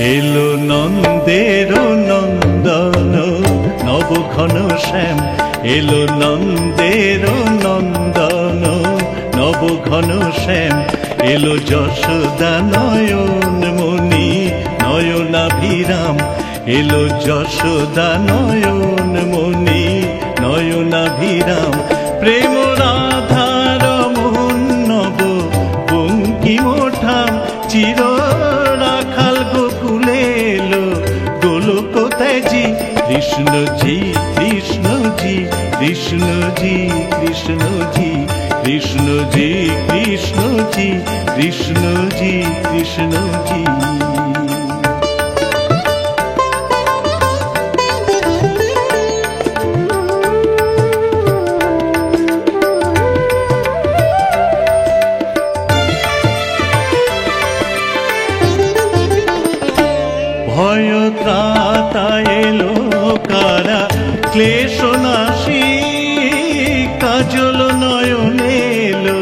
এলো নন্দের নন্দন নবঘন শ্যাম, এলো নন্দের নন্দন নবঘন শ্যাম, এলো যশোদা নয়ন মণি নয়নাভিরাম, এলো যশোদা নয়ন মণি নয়নাভিরাম। প্রেম রাধার মোহন নব বঙ্কিমঠাম, চির রাখাল গোকুলে এলো গোলক ত্যাজি। কৃষ্ণজি কৃষ্ণজি কৃষ্ণজি কৃষ্ণজি কৃষ্ণজি কৃষ্ণজি কৃষ্ণজি কৃষ্ণজি। ভয় ত্রাতা এলো কারা ক্লেশ নাশী, কাজল নয়ন এলো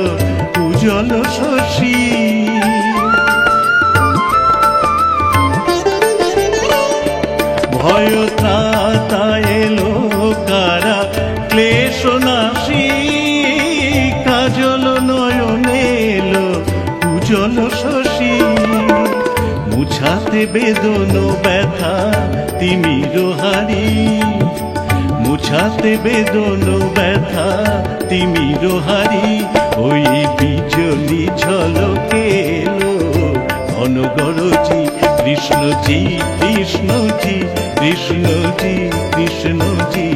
উজ্জ্বল শশী। ভয় ত্রাতা এলো কারা ক্লেশ নাশী, কাজল নয়ন এলো উজ্জ্বল শশী। মুছাতে বেদন ব্যথা তিমির হারি, মুছাতে বেদন ব্যথা তিমির হারি। ওই বিজলি ঝলকে এলো ঘনগরজি। কৃষ্ণজি কৃষ্ণজি কৃষ্ণজি কৃষ্ণজি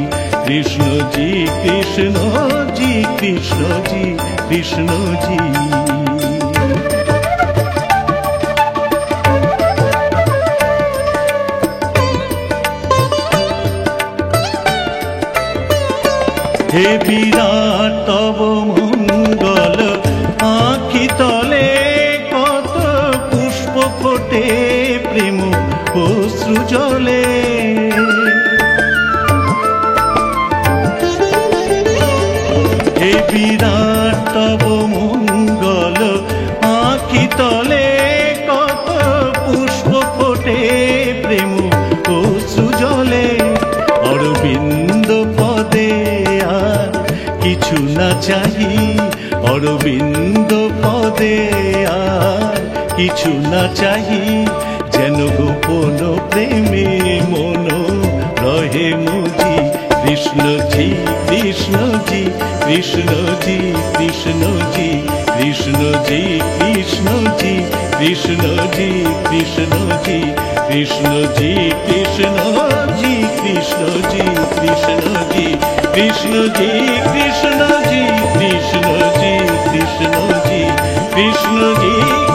কৃষ্ণজি কৃষ্ণজি কৃষ্ণজি কৃষ্ণজি। হে বিরাট তব মঙ্গল আঁখি তলে, কত পুষ্প ফোটে প্রেম অশ্রু জলে। হে বিরাট তব মঙ্গল আঁখি তলে, কত পুষ্প ফোটে প্রেম অশ্রু জলে। অরবিন্দ পদে আর কিছু না চাহি, অরবিন্দ পদে আর কিছু না চাহি। যেন গোপন প্রেমে মন রহে মুজি। কৃষ্ণজি কৃষ্ণজি কৃষ্ণজি কৃষ্ণজি কৃষ্ণজি কৃষ্ণজি কৃষ্ণজি কৃষ্ণজি কৃষ্ণজি কৃষ্ণজি কৃষ্ণজি কৃষ্ণজি কৃষ্ণজি কৃষ্ণজি কৃষ্ণজি কৃষ্ণজি কৃষ্ণজি।